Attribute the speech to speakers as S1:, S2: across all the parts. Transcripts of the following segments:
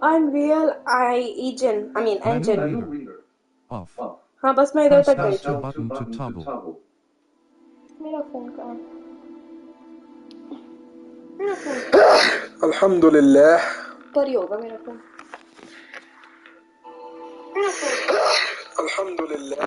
S1: Unreal Engine,
S2: Menu
S1: engine.
S2: reader. Off.
S1: हाँ बस मैं इधर
S2: Press
S1: तक गई
S2: L2
S1: थी।
S2: button to toggle.
S1: मेरा फोन कहाँ है? मेरा फोन अल्हम्दुलिल्लाह पर ही होगा मेरा फोन। मेरा फोन अल्हम्दुलिल्लाह।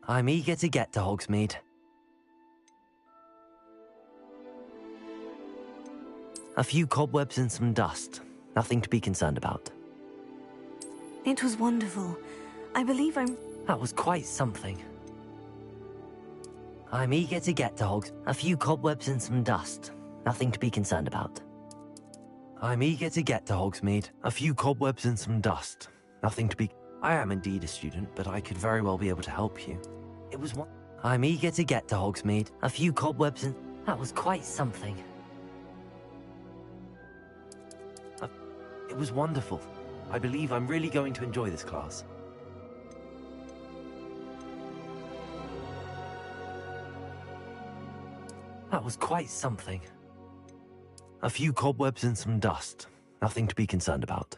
S3: I'm eager to get to Hogsmeade. A few cobwebs and some dust. Nothing to be concerned about.
S4: It was wonderful. I believe I'm...
S3: That was quite something. I'm eager to get to Hogs. A few cobwebs and some dust. Nothing to be concerned about. I'm eager to get to Hogsmeade. A few cobwebs and some dust. Nothing to be... I am indeed a student, but I could very well be able to help you. It was one... I'm eager to get to Hogsmeade. A few cobwebs and... That was quite something. It was wonderful. I believe I'm really going to enjoy this class. That was quite something. A few cobwebs and some dust. Nothing to be concerned about.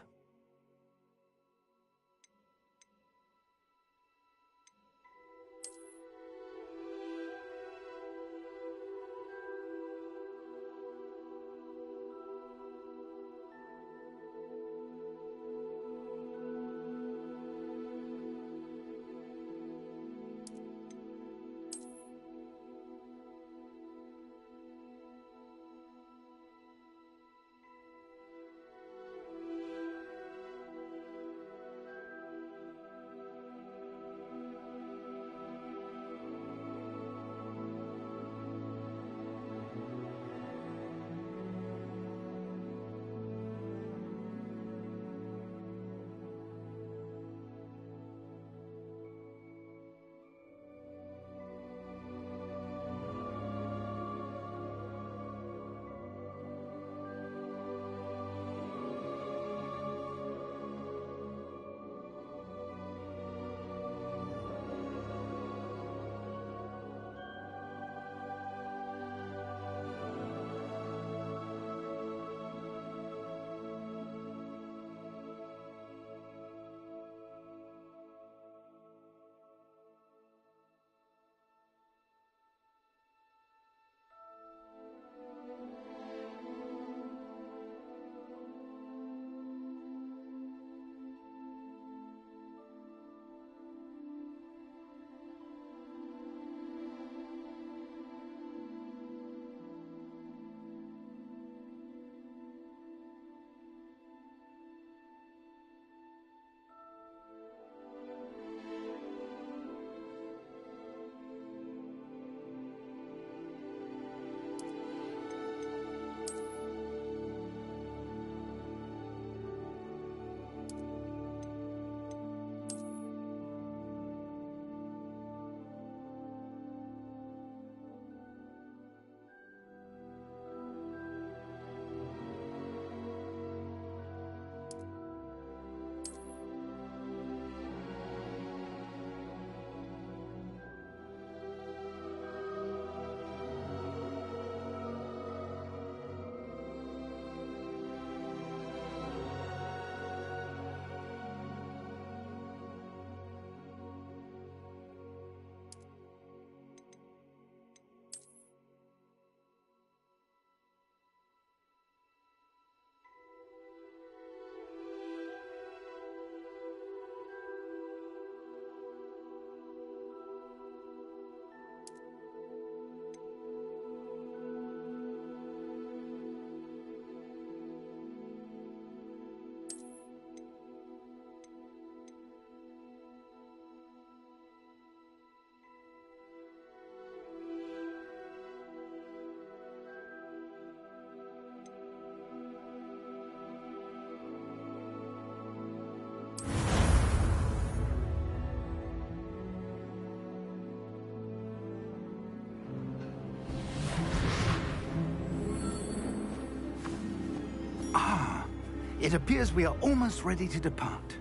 S5: It appears we are almost ready to depart.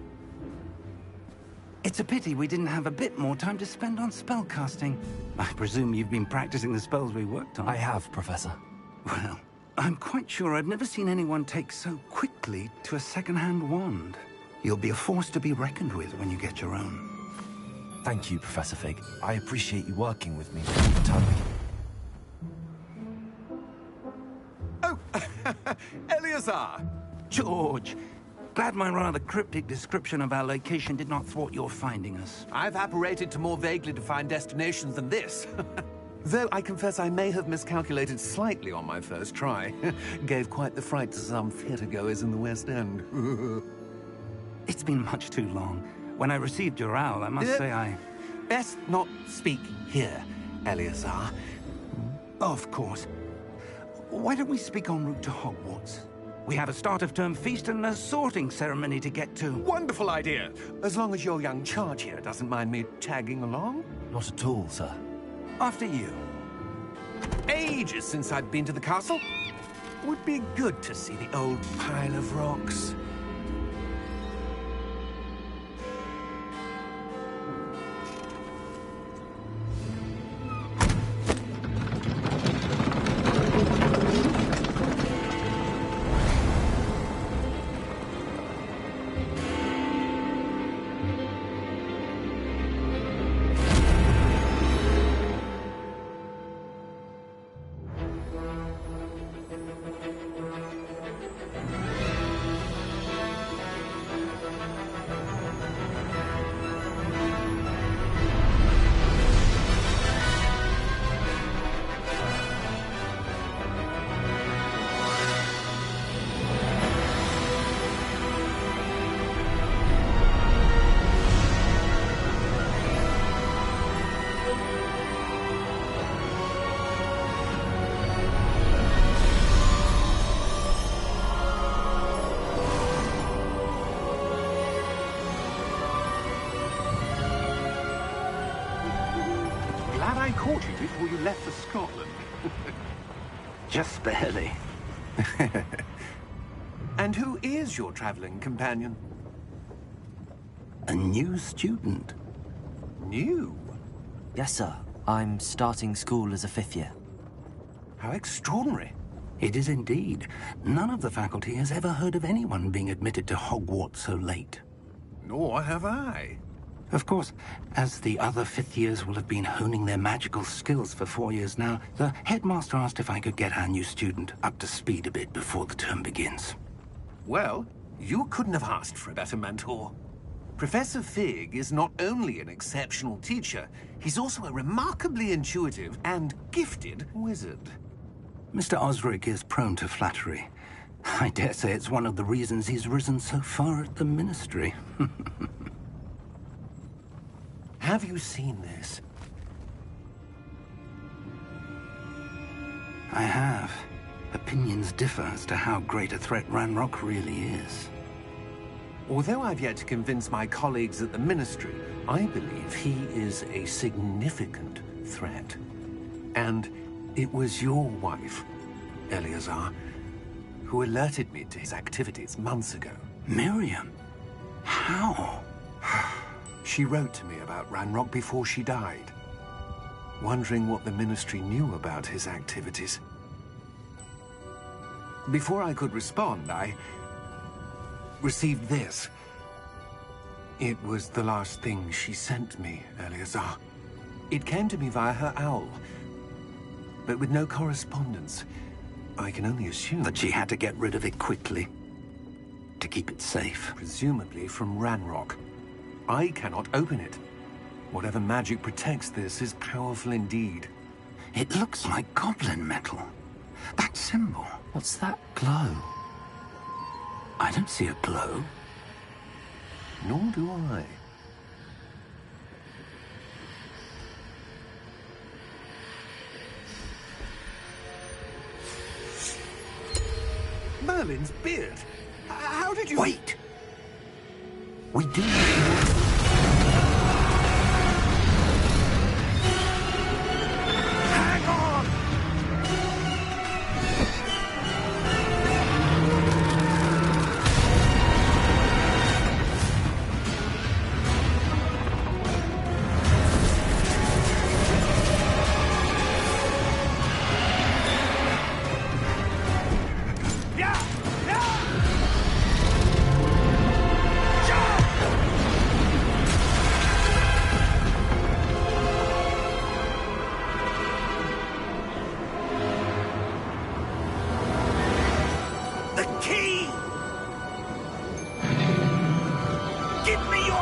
S5: It's a pity we didn't have a bit more time to spend on spellcasting. I presume you've been practicing the spells we worked on.
S3: I have, Professor.
S5: Well, I'm quite sure I've never seen anyone take so quickly to a second-hand wand. You'll be a force to be reckoned with when you get your own.
S3: Thank you, Professor Fig. I appreciate you working with me all the time.
S6: Oh, Eleazar!
S5: George, Glad my rather cryptic description of our location did not thwart your finding us.
S6: I've apparated to more vaguely defined destinations than this. Though I confess I may have miscalculated slightly on my first try. Gave quite the fright to some theatre-goers in the West End.
S5: It's been much too long. When I received your owl, I must say I...
S6: Best not speak here, Eleazar.
S5: Of course. Why don't we speak en route to Hogwarts? We have a start-of-term feast and a sorting ceremony to get to.
S6: Wonderful idea! As long as your young charge here doesn't mind me tagging along.
S3: Not at all, sir.
S5: After you.
S6: Ages since I've been to the castle. Would be good to see the old pile of rocks. Glad I caught you before you left for Scotland.
S5: Just barely.
S6: And who is your traveling companion?
S5: A new student.
S6: New?
S3: Yes, sir. I'm starting school as a 5th year.
S6: How extraordinary.
S5: It is indeed. None of the faculty has ever heard of anyone being admitted to Hogwarts so late.
S6: Nor have I.
S5: Of course, as the other 5th years will have been honing their magical skills for 4 years now, the headmaster asked if I could get our new student up to speed a bit before the term begins.
S6: Well, you couldn't have asked for a better mentor. Professor Fig is not only an exceptional teacher, he's also a remarkably intuitive and gifted wizard.
S5: Mr. Osric is prone to flattery. I dare say it's one of the reasons he's risen so far at the Ministry.
S6: Have you seen this?
S5: I have. Opinions differ as to how great a threat Ranrock really is.
S6: Although I've yet to convince my colleagues at the Ministry, I believe he is a significant threat. And it was your wife, Eleazar, who alerted me to his activities months ago.
S5: Miriam? How?
S6: She wrote to me about Ranrock before she died, wondering what the Ministry knew about his activities. Before I could respond, I received this. It was the last thing she sent me, Eleazar. It came to me via her owl, but with no correspondence. I can only assume
S5: That she had to get rid of it quickly, to keep it safe.
S6: presumably from Ranrock. I cannot open it. Whatever magic protects this is powerful indeed.
S5: It looks like goblin metal. That symbol.
S3: What's that glow?
S5: I don't see a glow.
S6: Nor do I. Merlin's beard. How did you...
S5: Wait! We do need more...
S6: Hang on! Yeah! Yeah! Jump!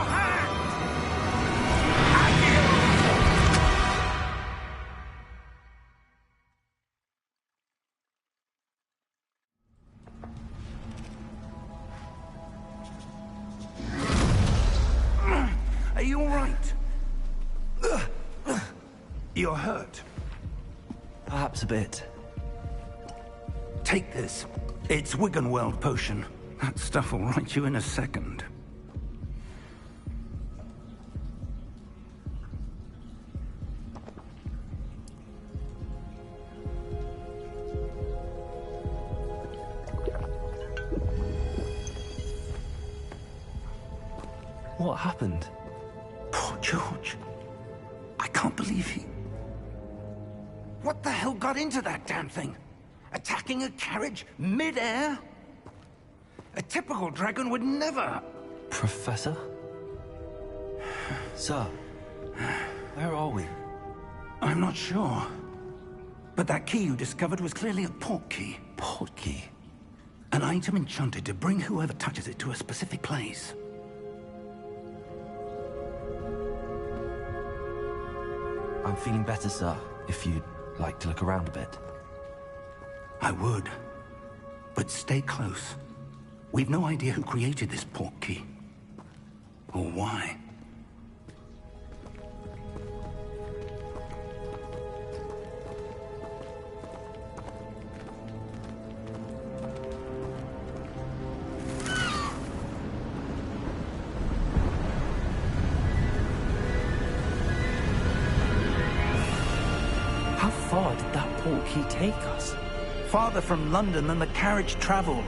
S5: hand! Are you all right? You're hurt.
S3: Perhaps a bit.
S5: Take this. It's Wiggenweld potion. That stuff will right you in a second.
S3: What happened?
S5: Poor George. I can't believe he... What the hell got into that damn thing? Attacking a carriage mid-air? A typical dragon would never...
S3: Professor? Sir, where are we?
S5: I'm not sure. But that key you discovered was clearly a port key.
S3: Port key?
S5: An item enchanted to bring whoever touches it to a specific place.
S3: I'm feeling better, sir, if you'd like to look around a bit.
S5: I would. But stay close. We've no idea who created this port key. Or why.
S3: How far did that port key take us?
S5: Farther from London than the carriage traveled.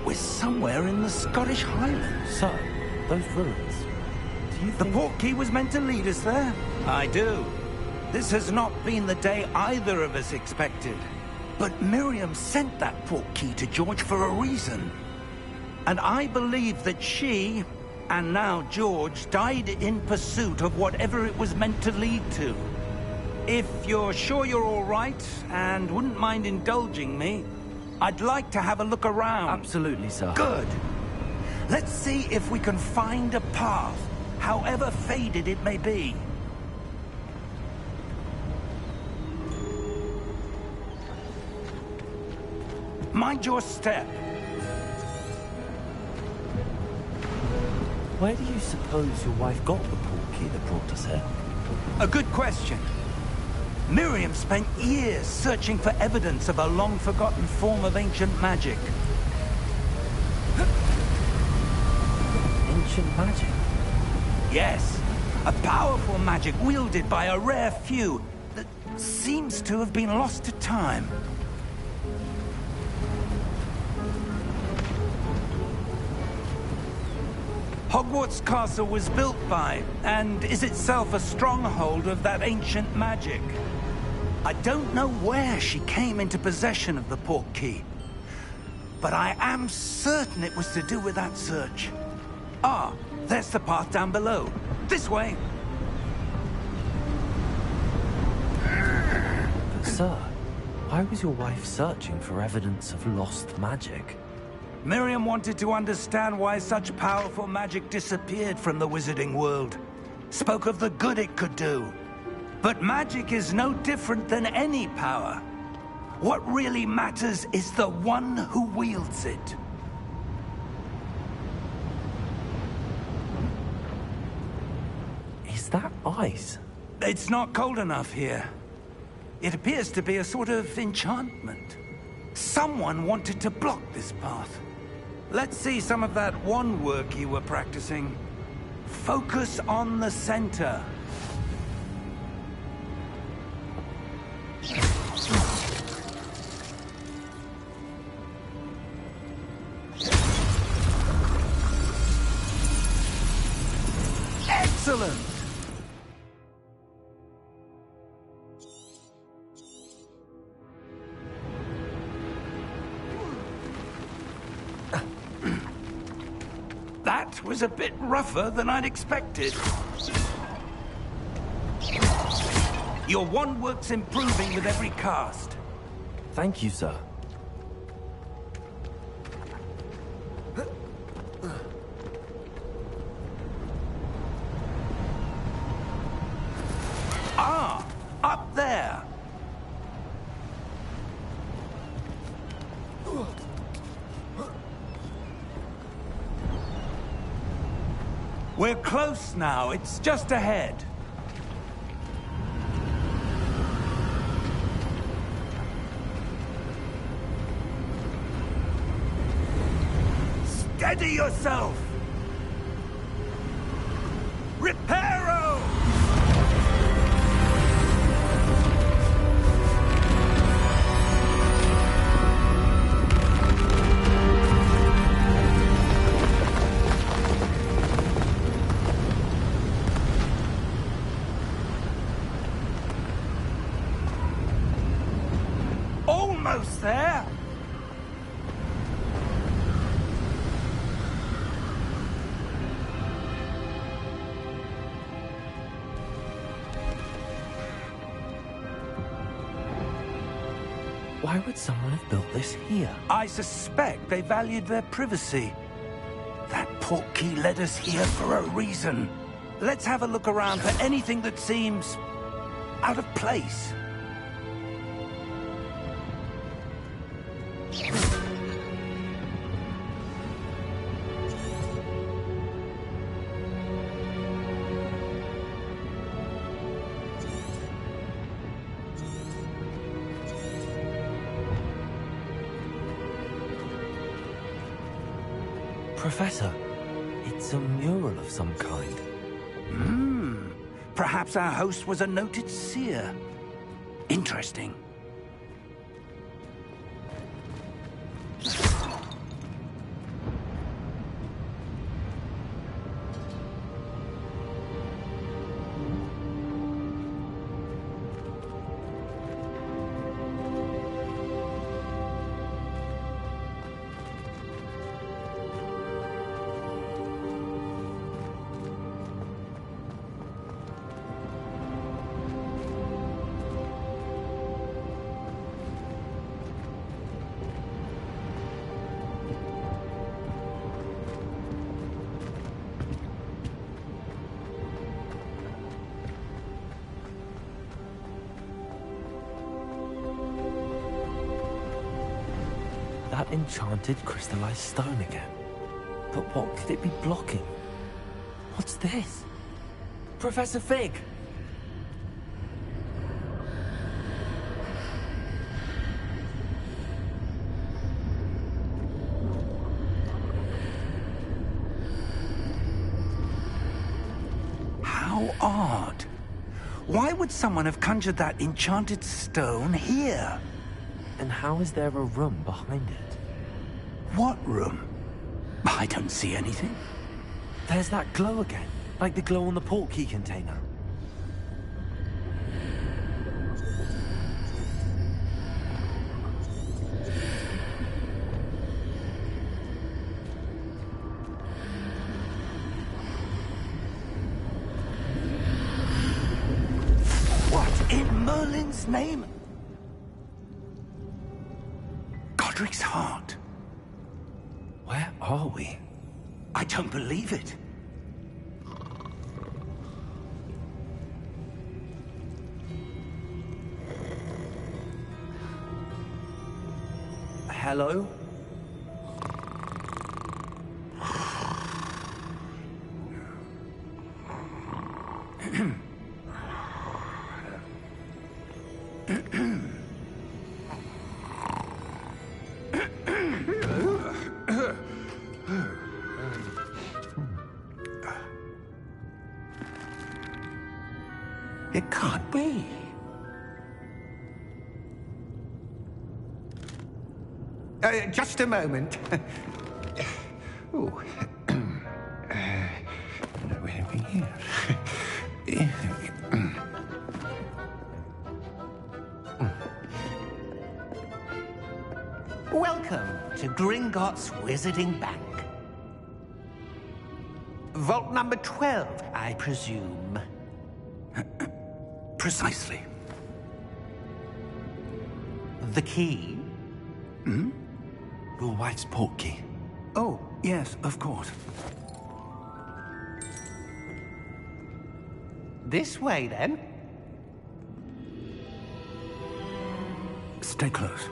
S5: We're somewhere in the Scottish Highlands.
S3: Sir, those ruins. Do you
S5: The
S3: think...
S5: port key was meant to lead us there? I do. This has not been the day either of us expected. But Miriam sent that port key to George for a reason. And I believe that she, and now George, died in pursuit of whatever it was meant to lead to. If you're sure you're all right, and wouldn't mind indulging me, I'd like to have a look around.
S3: Absolutely, sir.
S5: Good. Let's see if we can find a path, however faded it may be. Mind your step.
S3: Where do you suppose your wife got the port key that brought us here?
S5: A good question. Miriam spent years searching for evidence of a long-forgotten form of ancient magic.
S3: Ancient magic?
S5: Yes, a powerful magic wielded by a rare few that seems to have been lost to time. Hogwarts Castle was built by, and is itself a stronghold of that ancient magic. I don't know where she came into possession of the port key, but I am certain it was to do with that search. Ah, there's the path down below. This way.
S3: But sir, why was your wife searching for evidence of lost magic?
S5: Miriam wanted to understand why such powerful magic disappeared from the wizarding world. Spoke of the good it could do. But magic is no different than any power. What really matters is the one who wields it.
S3: Is that ice?
S5: It's not cold enough here. It appears to be a sort of enchantment. Someone wanted to block this path. Let's see some of that wand work you were practicing. Focus on the center. Excellent! That was a bit rougher than I'd expected. Your wand work's improving with every cast.
S3: Thank you, sir.
S5: We're close now. It's just ahead. Steady yourself! Reparo! Almost there!
S3: Why would someone have built this here?
S5: I suspect they valued their privacy. That portkey led us here for a reason. Let's have a look around for anything that seems out of place.
S3: Professor, it's a mural of some kind.
S5: Perhaps our host was a noted seer. Interesting.
S3: That enchanted crystallized stone again. But what could it be blocking? What's this? Professor Fig!
S5: How odd. Why would someone have conjured that enchanted stone here?
S3: And how is there a room behind it?
S5: What room? I don't see anything.
S3: There's that glow again, like the glow on the portkey container.
S5: What in Merlin's name? Godric's heart.
S3: Where are we?
S5: I don't believe it.
S3: Hello?
S6: It can't be. Just a moment. Oh. Where are we here?
S7: Welcome to Gringotts Wizarding Bank. Vault number 12, I presume.
S5: Precisely.
S7: The key?
S3: Your wife's portkey.
S5: Oh, yes, of course.
S7: This way, then.
S5: Stay close.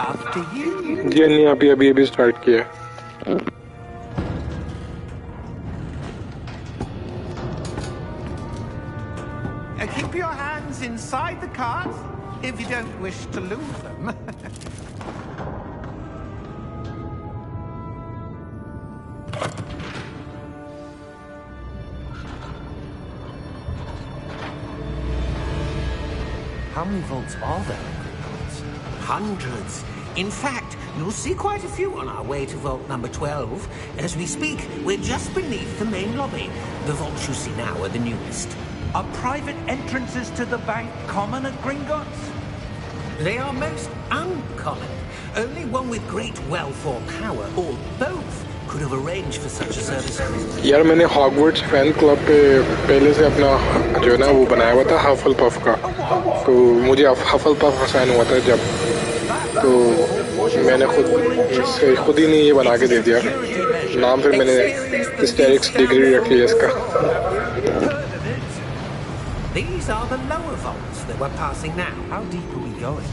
S7: After you.
S1: जी नहीं अभी start किया.
S7: Keep your hands inside the cart if you don't wish to lose them.
S3: How many vaults are there in Hogwarts?
S7: Hundreds. In fact, you'll see quite a few on our way to vault number 12. As we speak, we're just beneath the main lobby. The vaults you see now are the newest.
S5: Are private entrances to the bank common at Gringotts?
S7: They are most uncommon. Only one with great wealth or power, or both, could have arranged for such a service.
S1: यार मैंने Hogwarts fan club पे पहले से अपना जो है ना वो बनाया हुआ था हफल पफ का. तो मुझे हफल पफ असाइन हुआ था जब, तो मैंने खुद ही नहीं ये बना के दे दिया नाम. फिर मैंने हिस्टेरिक्स डिग्री रख लिया इसका.
S7: These are the lower vaults that we're passing now.
S3: How deep are we going?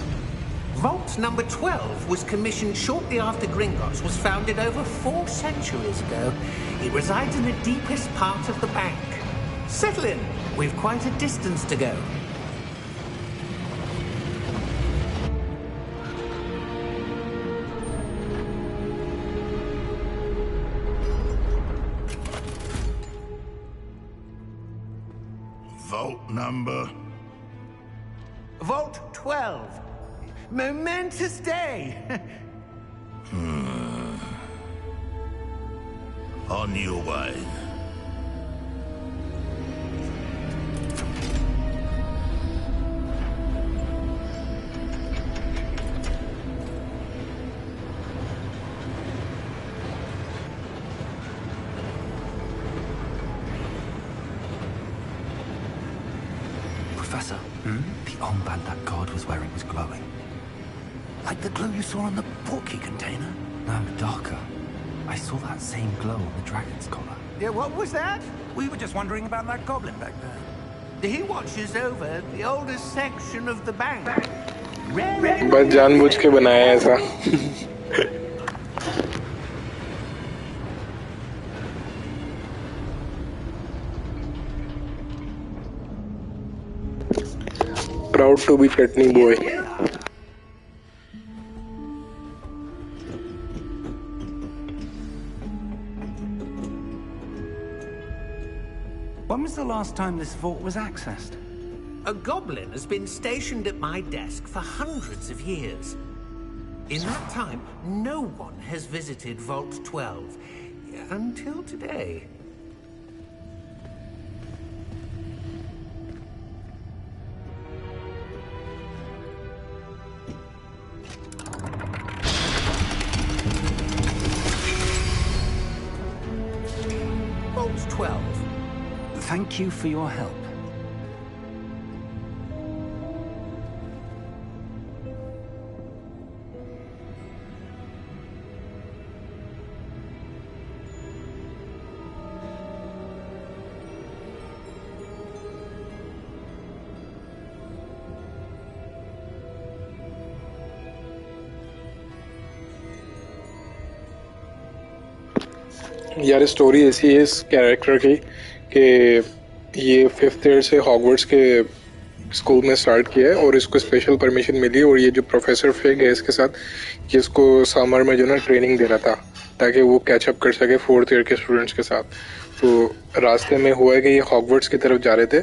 S7: Vault number 12 was commissioned shortly after Gringotts was founded over 4 centuries ago. It resides in the deepest part of the bank. Settle in. We've quite a distance to go.
S8: Vault number?
S7: Vault 12. Momentous day.
S8: On your way.
S3: Professor, the armband that guard was wearing was glowing.
S5: Like the glow you saw on the portkey container?
S3: No, darker. I saw that same glow on the dragon's collar.
S7: Yeah, what was that?
S5: We were just wondering about that goblin back there.
S7: He watches over the oldest section of the bank.
S1: बस जानबूझ के बनाया है ऐसा. Proud to be Chutney boy.
S5: When was the last time this vault was accessed?
S7: A goblin has been stationed at my desk for hundreds of years. In that time, no one has visited Vault 12 until today. Vault 12.
S5: Thank you for your help.
S1: यार story ऐसी है इस character की कि ये 5th year से Hogwarts के school में स्टार्ट किया है और इसको स्पेशल परमिशन मिली और ये जो प्रोफेसर फिग है इसके साथ ये इसको समर में जो ना ट्रेनिंग दे रहा था ताकि वो कैचअप कर सके 4th ईयर के स्टूडेंट्स के साथ. तो रास्ते में हुआ है कि ये हॉगवर्ट्स की तरफ जा रहे थे,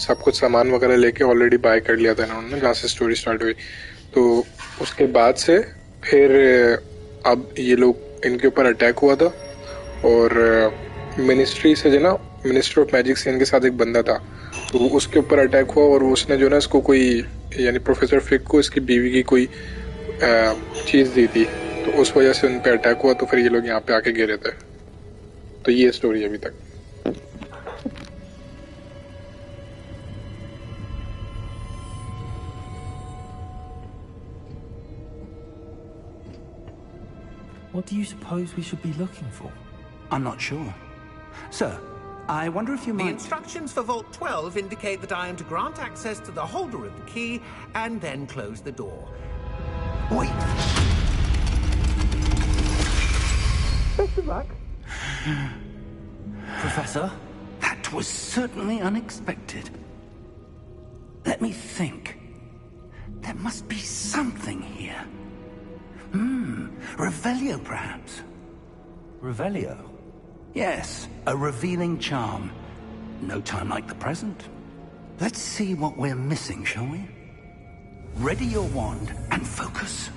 S1: सब कुछ सामान वगैरह लेके ऑलरेडी बाय कर लिया था इन्होंने जहाँ से स्टोरी स्टार्ट हुई. तो उसके बाद से फिर अब ये लोग इनके ऊपर अटैक हुआ था और मिनिस्ट्री से जो ना मिनिस्टर ऑफ मैजिक से इनके साथ एक बंदा था तो उसके ऊपर अटैक हुआ और उसने जो ना इसको कोई यानी प्रोफेसर फिग को इसकी बीवी की कोई चीज़ दी थी तो उस वजह से उन पे अटैक हुआ. तो फिर ये लोग यहाँ पे आके गिरे थे. तो ये स्टोरी अभी तक.
S3: What do you suppose we should be looking for?
S5: I'm not sure. Sir, I wonder if you
S7: The
S5: might...
S7: instructions for Vault 12 indicate that I am to grant access to the holder of the key and then close the door.
S5: Wait.
S3: Best of luck. Professor?
S5: That was certainly unexpected. Let me think. There must be something here. Revelio, perhaps.
S3: Revelio?
S5: Yes, a revealing charm. No time like the present. Let's see what we're missing, shall we? Ready your wand and focus.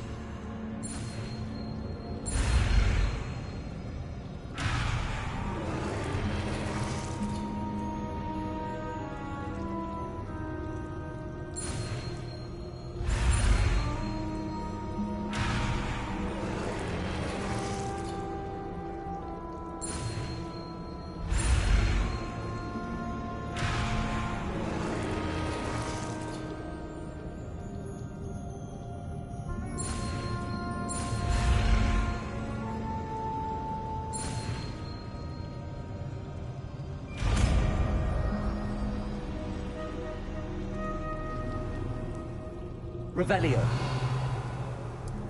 S3: Revelio.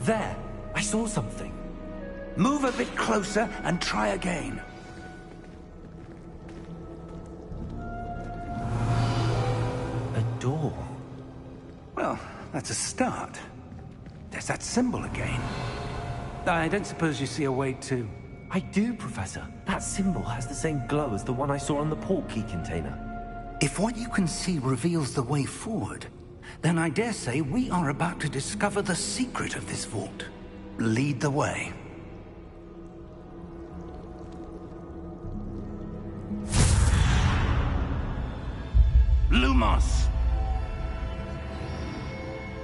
S3: There! I saw something.
S5: Move a bit closer and try again.
S3: A door.
S5: Well, that's a start. There's that symbol again. I don't suppose you see a way to...
S3: I do, Professor. That symbol has the same glow as the one I saw on the port key container.
S5: If what you can see reveals the way forward, then I dare say we are about to discover the secret of this vault. Lead the way. Lumos!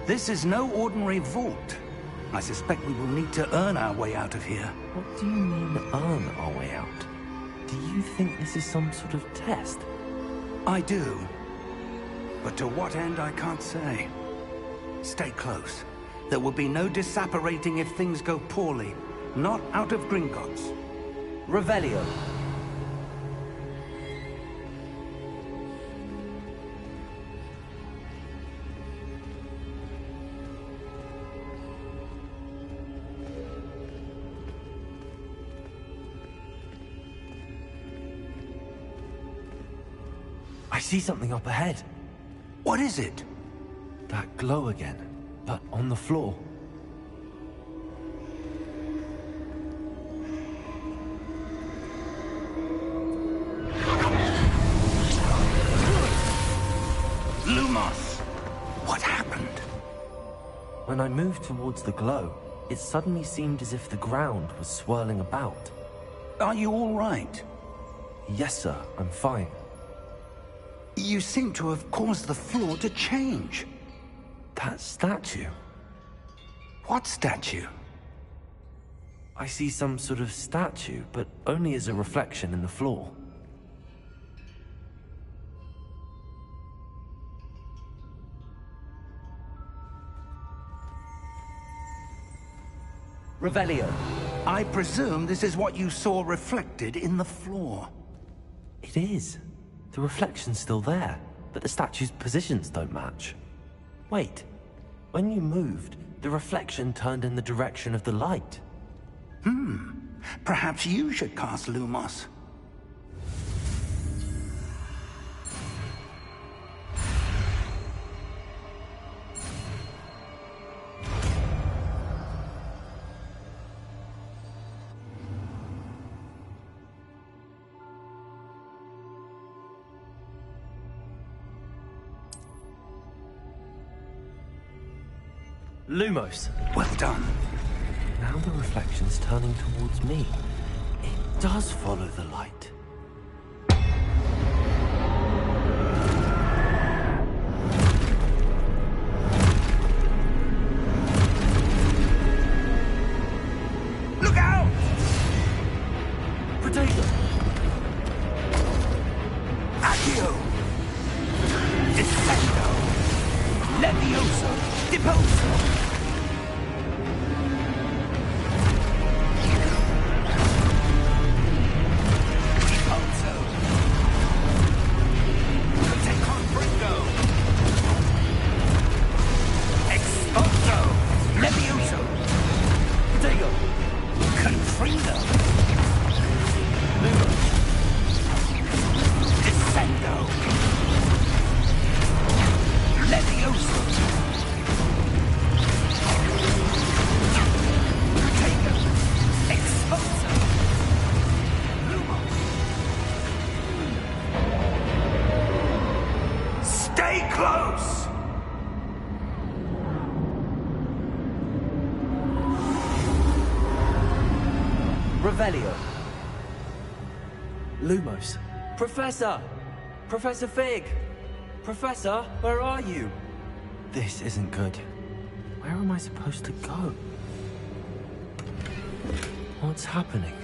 S5: This is no ordinary vault. I suspect we will need to earn our way out of here.
S3: What do you mean, earn our way out? Do you think this is some sort of test?
S5: I do. But to what end, I can't say. Stay close. There will be no disapparating if things go poorly. Not out of Gringotts.
S3: Revelio. I see something up ahead.
S5: What is it?
S3: That glow again, but on the floor.
S5: Lumos! What happened?
S3: When I moved towards the glow, it suddenly seemed as if the ground was swirling about.
S5: Are you all right?
S3: Yes, sir, I'm fine.
S5: You seem to have caused the floor to change.
S3: That statue?
S5: What statue?
S3: I see some sort of statue, but only as a reflection in the floor. Revelio.
S5: I presume this is what you saw reflected in the floor.
S3: It is. The reflection's still there, but the statue's positions don't match. Wait. When you moved, the reflection turned in the direction of the light.
S5: Perhaps you should cast Lumos.
S3: Lumos.
S5: Well done.
S3: Now the reflection's turning towards me. It does follow the light.
S5: Look out!
S3: Potato!
S5: Accio! Descendo! Levioso! Deposo! Levioso!
S3: Revelio. Lumos. Professor! Professor Fig! Professor, where are you? This isn't good. Where am I supposed to go? What's happening?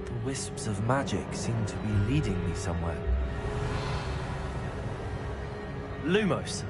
S3: The wisps of magic seem to be leading me somewhere. Lumos.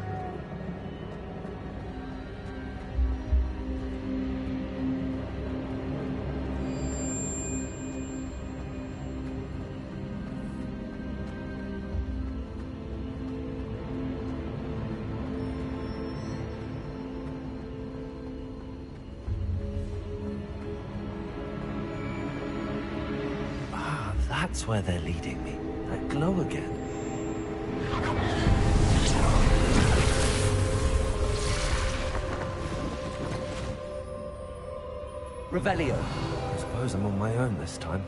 S3: That's where they're leading me. That glow again. Revelio. I suppose I'm on my own this time.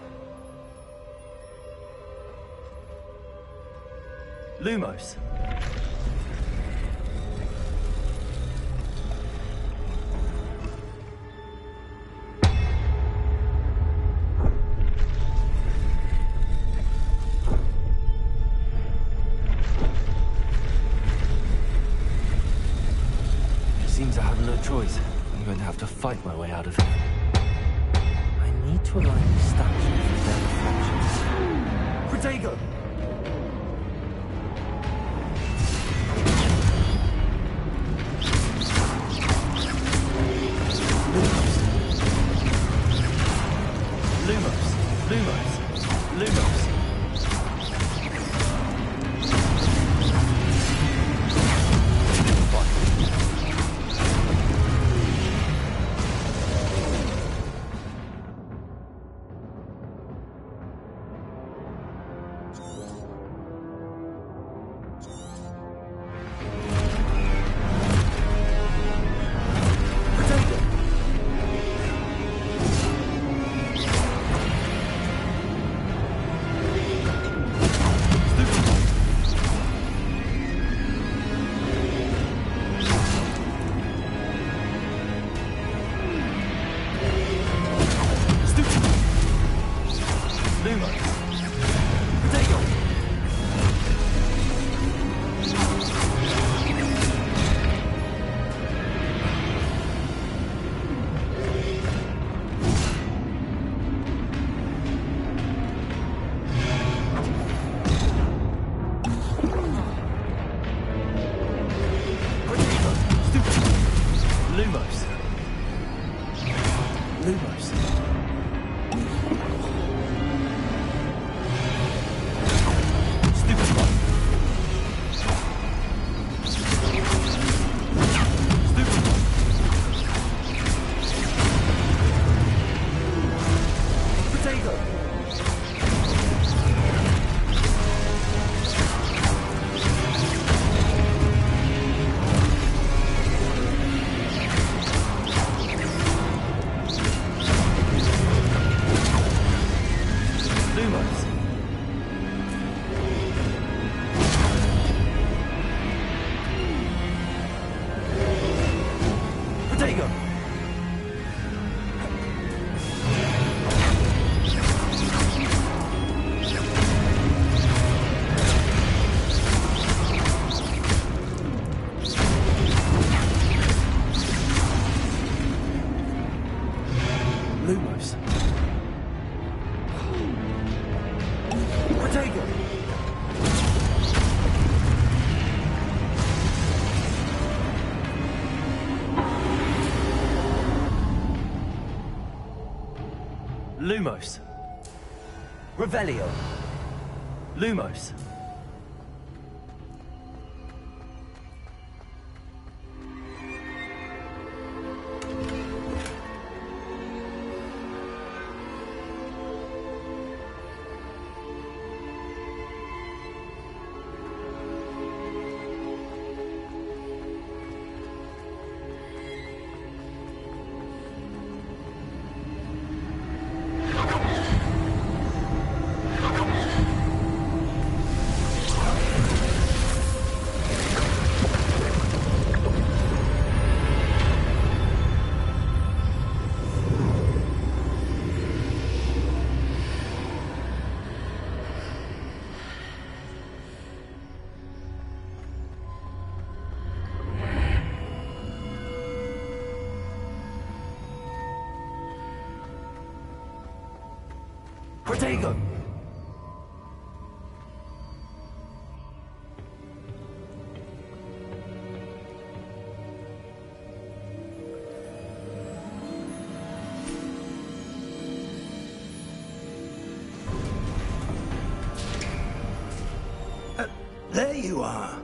S3: Lumos. Seems I have no choice. I'm going to have to fight my way out of here. I need to align the statues with their reflections. Protego! Lumos. Lumos. Lumos. Lumos. Revelio. Lumos. Protego!
S5: There you are.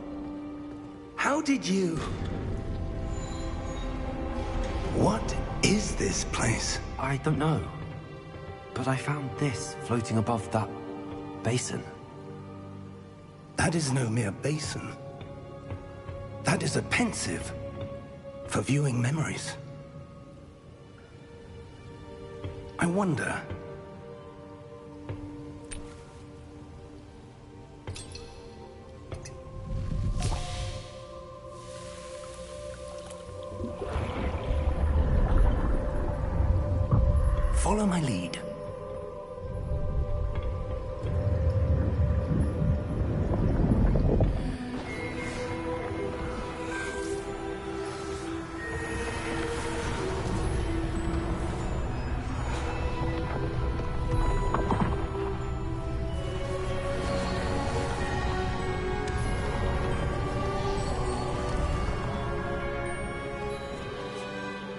S5: How did you... What is this place?
S3: I don't know. But I found this floating above that basin.
S5: That is no mere basin. That is a pensive for viewing memories. I wonder... Follow my lead.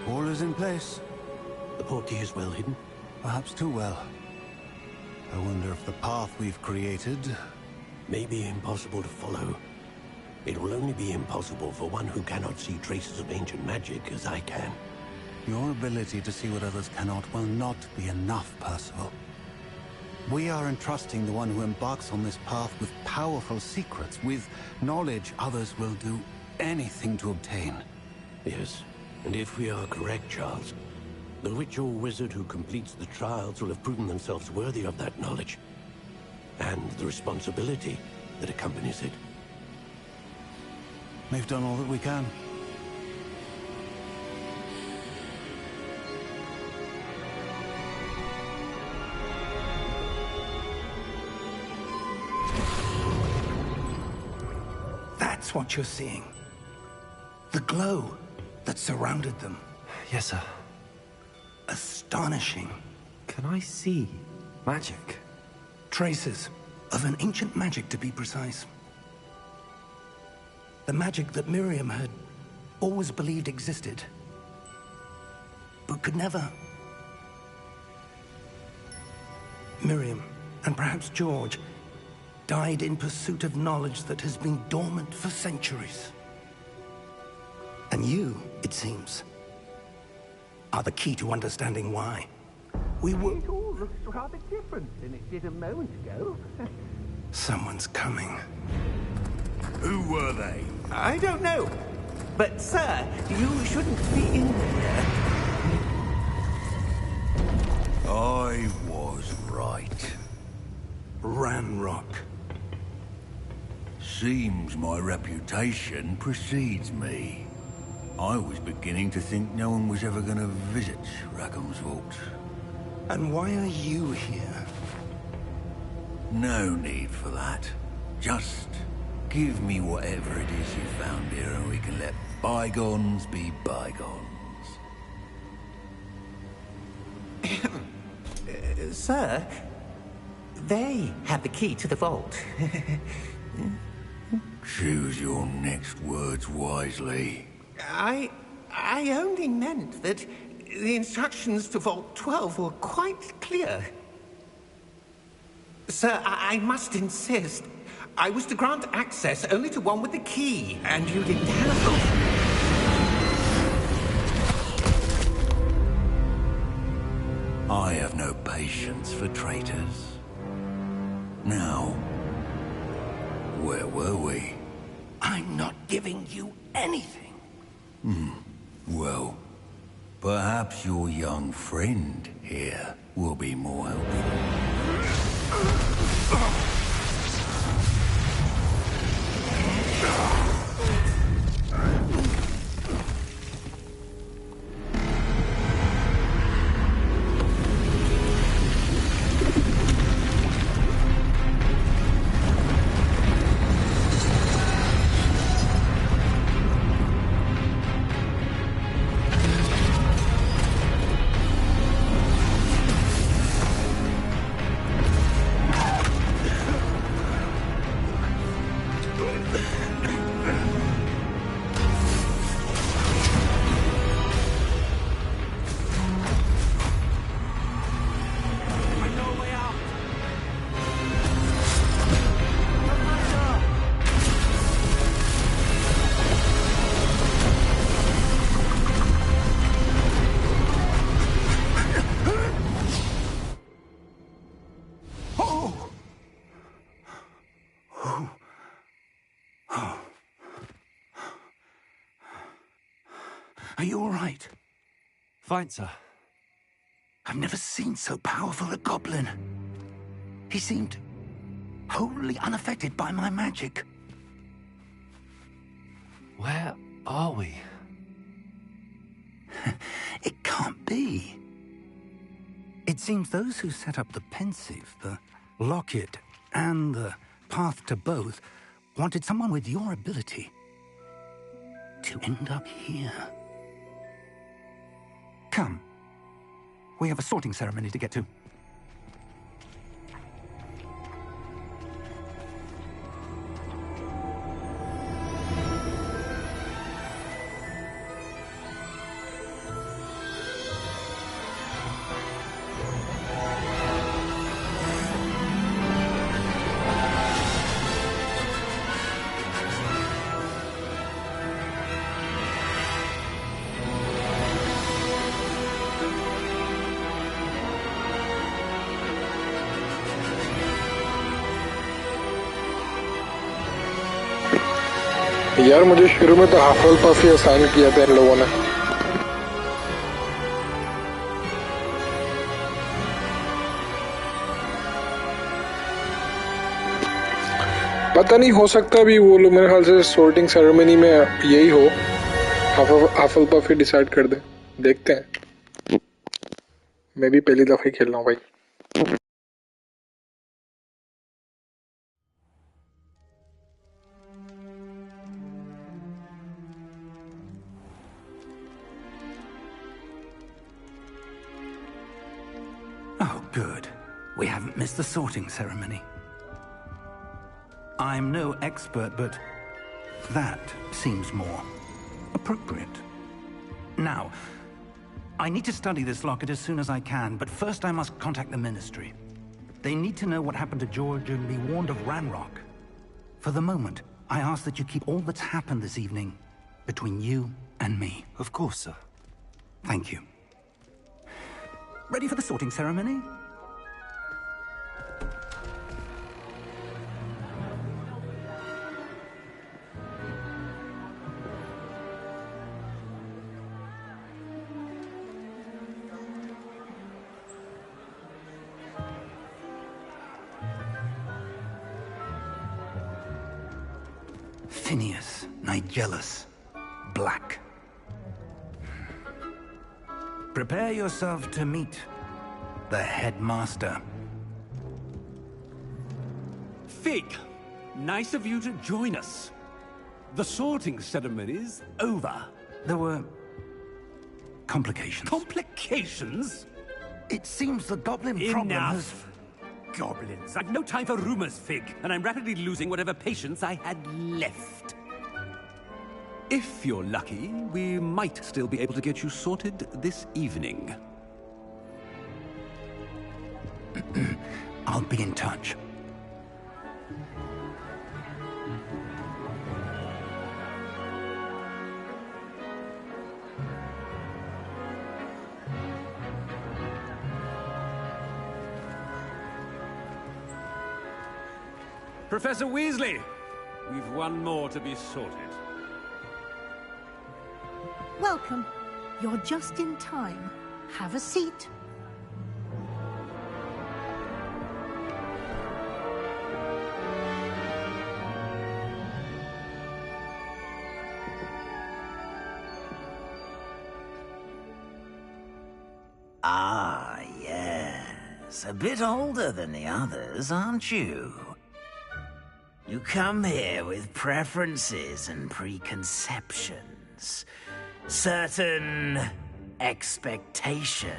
S9: All is in place.
S7: The portkey is well hidden.
S9: Perhaps too well. I wonder if the path we've created...
S7: May be impossible to follow. It will only be impossible for one who cannot see traces of ancient magic as I can.
S9: Your ability to see what others cannot will not be enough, Percival. We are entrusting the one who embarks on this path with powerful secrets, with knowledge others will do anything to obtain.
S7: Yes, and if we are correct, Charles, the witch or wizard who completes the trials will have proven themselves worthy of that knowledge, and the responsibility that accompanies it.
S9: We've done all that we can.
S5: That's what you're seeing. The glow that surrounded them.
S3: Yes, sir.
S5: Astonishing.
S3: Can I see magic?
S5: Traces of an ancient magic, to be precise. The magic that Miriam had always believed existed, but could never. Miriam, and perhaps George, died in pursuit of knowledge that has been dormant for centuries. And you, it seems, are the key to understanding why. We were...
S7: It all looks rather different than it did a moment ago.
S5: Someone's coming.
S8: Who were they?
S7: I don't know. But, sir, you shouldn't be in here.
S8: I was right.
S5: Ranrock.
S8: Seems my reputation precedes me. I was beginning to think no one was ever going to visit Rackham's Vault.
S5: And why are you here?
S8: No need for that. Just give me whatever it is you found here and we can let bygones be bygones.
S7: Sir, they have the key to the vault.
S8: Choose your next words wisely.
S7: I only meant that the instructions to Vault 12 were quite clear. Sir, I must insist. I was to grant access only to one with the key, and you didn't have...
S8: I have no patience for traitors. Now, where were we?
S5: I'm not giving you anything.
S8: Well, perhaps your young friend here will be more helpful.
S5: Are you all right?
S3: Fine, sir.
S5: I've never seen so powerful a goblin. He seemed wholly unaffected by my magic.
S3: Where are we?
S5: It can't be. It seems those who set up the pensive, the locket, and the path to both wanted someone with your ability to end up here. Come. We have a sorting ceremony to get to.
S1: यार मुझे शुरू में तो हफल-पफ ही assign किया था इन लोगों ने। पता नहीं, हो सकता भी वो लोग मेरे ख्याल से सॉर्टिंग सेरेमनी में यही हो, हफल-पफ ही डिसाइड कर दे। देखते हैं। मैं भी पहली दफा ही खेल रहा हूँ भाई।
S5: Oh, good. We haven't missed the sorting ceremony. I'm no expert, but that seems more appropriate. Now, I need to study this locket as soon as I can, but first I must contact the Ministry. They need to know what happened to George and be warned of Ranrock. For the moment, I ask that you keep all that's happened this evening between you and me.
S3: Of course, sir.
S5: Thank you. Ready for the sorting ceremony? Phineas, Nigellus, Black. Prepare yourself to meet the headmaster.
S10: Fig, nice of you to join us. The sorting ceremony's over.
S5: There were complications.
S10: Complications?
S5: It seems the goblin problem has...
S10: Enough! Goblins. I've no time for rumors, Fig, and I'm rapidly losing whatever patience I had left. If you're lucky, we might still be able to get you sorted this evening.
S5: I'll be in touch.
S10: Professor Weasley, we've one more to be sorted.
S11: Welcome. You're just in time. Have a seat.
S12: Ah, yes. A bit older than the others, aren't you? You come here with preferences and preconceptions. Certain expectations.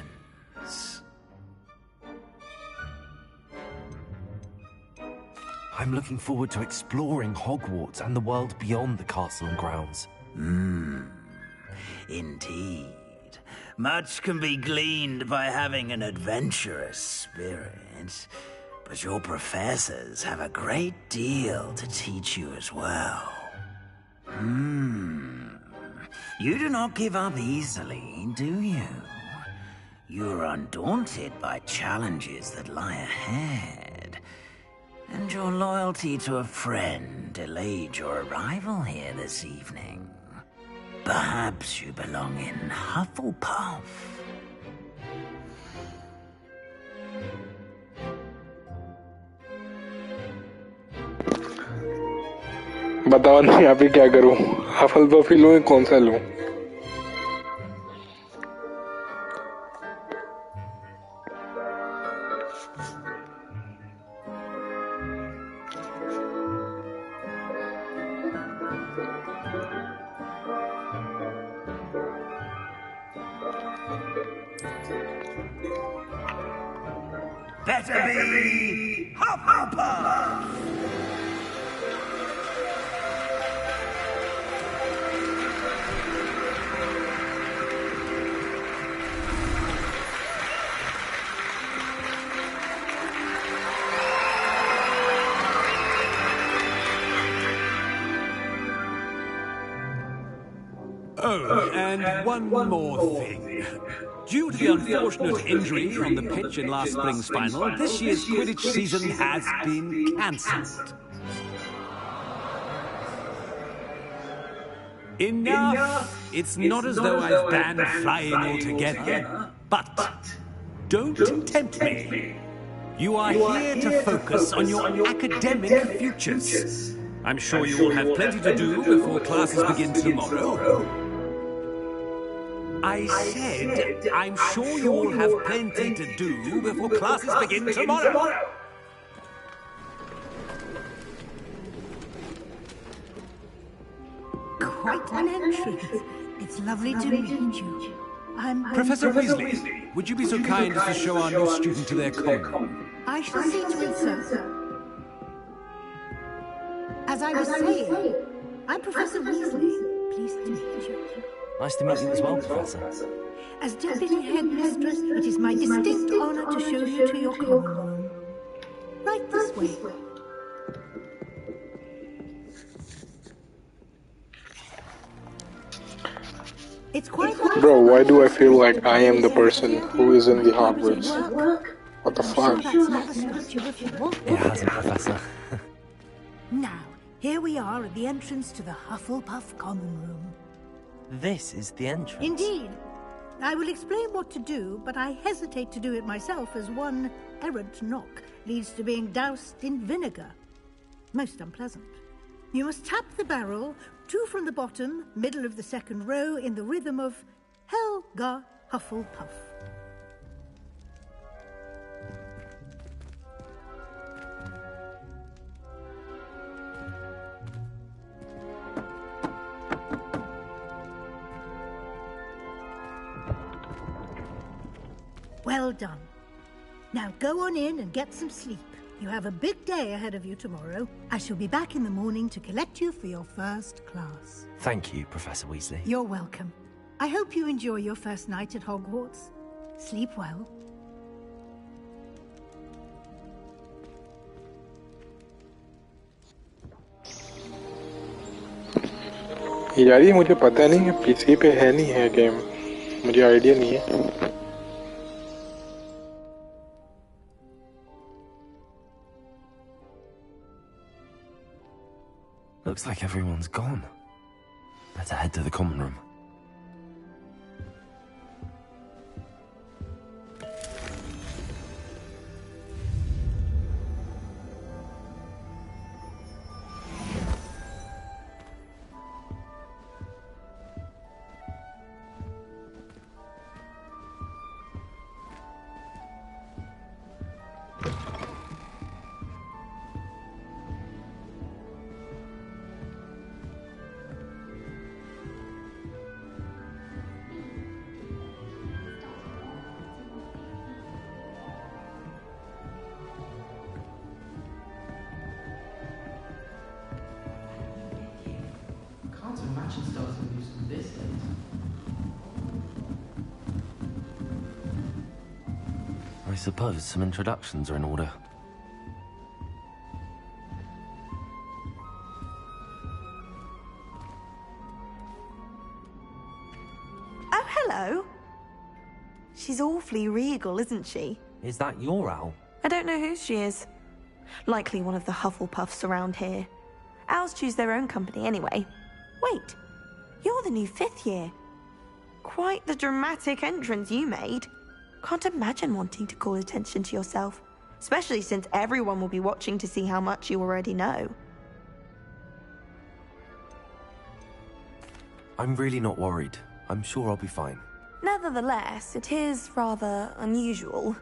S3: I'm looking forward to exploring Hogwarts and the world beyond the castle and grounds.
S12: Indeed. Much can be gleaned by having an adventurous spirit. But your professors have a great deal to teach you as well. You do not give up easily, do you? You're undaunted by challenges that lie ahead. And your loyalty to a friend delayed your arrival here this evening. Perhaps you belong in Hufflepuff.
S1: बताओ ना यहाँ पे क्या करूँ? हफलपफ ही लूँ, कौन सा लूँ?
S12: Better be Hufflepuff!
S10: Oh, and one more thing. Due to the unfortunate injury on the pitch in last spring's final, this year's Quidditch season has been cancelled. Enough! It's not as though I've banned flying altogether, but don't tempt me. You are here to focus on your academic futures. I'm sure you will have plenty to do before classes begin tomorrow. I said, I'm sure you will have plenty to do before classes begin tomorrow.
S11: Quite an entrance. It's lovely to meet you. I'm
S10: Professor Weasley, would you be so kind as to show our new student to their common room?
S11: I shall see to it, sir. As I was saying, I'm Professor Weasley. Pleased to meet you.
S3: Nice to meet you as well, Professor.
S11: As Deputy Headmistress, it is my distinct honor to show you to your common room. Right this way. It's quite...
S1: Bro, why do I feel like I am the person who is in the Hogwarts? What the fuck?
S3: It hasn't, Professor.
S11: Now, here we are at the entrance to the Hufflepuff common room.
S3: This is the entrance.
S11: Indeed. I will explain what to do, but I hesitate to do it myself as one errant knock leads to being doused in vinegar. Most unpleasant. You must tap the barrel, 2 from the bottom, middle of the second row, in the rhythm of Helga Hufflepuff. Well done. Now go on in and get some sleep. You have a big day ahead of you tomorrow. I shall be back in the morning to collect you for your first class.
S3: Thank you, Professor Weasley.
S11: You're welcome. I hope you enjoy your first night at Hogwarts. Sleep well.
S1: यार ये मुझे पता नहीं है, PC पे है नहीं है गेम, मुझे आइडिया नहीं है।
S3: Looks like everyone's gone. Better head to the common room. I suppose some introductions are in order.
S13: Oh, hello. She's awfully regal, isn't she?
S3: Is that your owl?
S13: I don't know who she is. Likely one of the Hufflepuffs around here. Owls choose their own company anyway. Wait, You're the new 5th year. Quite the dramatic entrance you made. Can't imagine wanting to call attention to yourself, especially since everyone will be watching to see how much you already know.
S3: I'm really not worried. I'm sure I'll be fine.
S13: Nevertheless, it is rather unusual.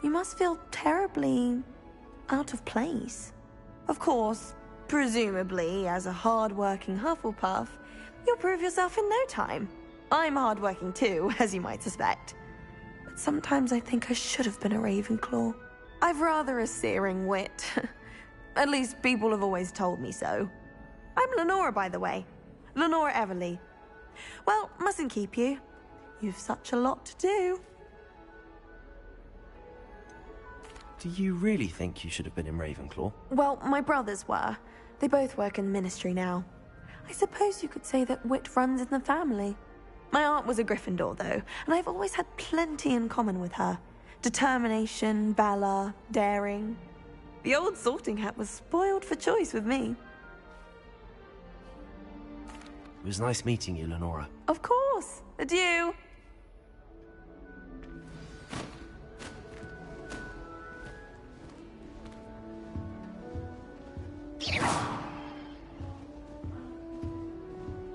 S13: You must feel terribly out of place. Of course, presumably, as a hard-working Hufflepuff, you'll prove yourself in no time. I'm hard-working too, as you might suspect. But sometimes I think I should have been a Ravenclaw. I've rather a searing wit. At least people have always told me so. I'm Lenora, by the way. Lenora Everly. Well, mustn't keep you. You've such a lot to do.
S3: Do you really think you should have been in Ravenclaw?
S13: Well, my brothers were. They both work in the ministry now. I suppose you could say that wit runs in the family. My aunt was a Gryffindor, though, and I've always had plenty in common with her. Determination, valor, daring. The old sorting hat was spoiled for choice with me.
S3: It was nice meeting you, Lenora.
S13: Of course. Adieu.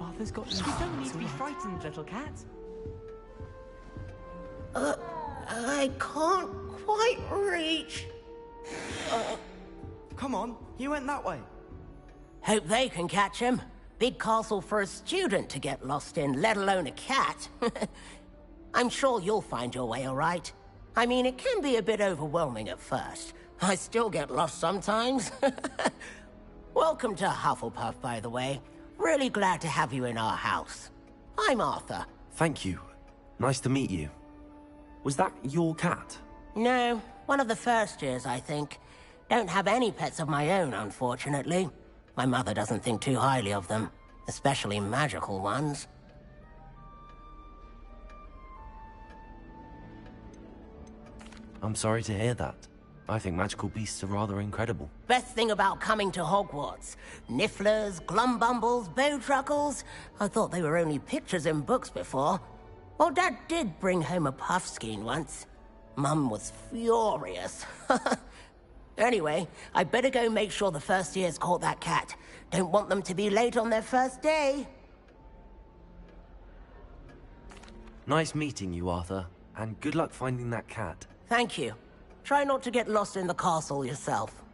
S3: Arthur's got
S14: You don't need to be frightened, little cat.
S15: I can't quite reach.
S14: Come on, you went that way.
S15: Hope they can catch him. Big castle for a student to get lost in, let alone a cat. I'm sure you'll find your way all right. I mean, it can be a bit overwhelming at first. I still get lost sometimes. Welcome to Hufflepuff, by the way. Really glad to have you in our house. I'm Arthur.
S3: Thank you. Nice to meet you. Was that your cat?
S15: No, one of the first years, I think. Don't have any pets of my own, unfortunately. My mother doesn't think too highly of them, especially magical ones.
S3: I'm sorry to hear that. I think magical beasts are rather incredible.
S15: Best thing about coming to Hogwarts. Nifflers, Glumbumbles, Bowtruckles. I thought they were only pictures in books before. Well, Dad did bring home a Puffskein once. Mum was furious. Anyway, I better go make sure the first years caught that cat. Don't want them to be late on their first day.
S3: Nice meeting you, Arthur. And good luck finding that cat.
S15: Thank you. Try not to get lost in the castle yourself.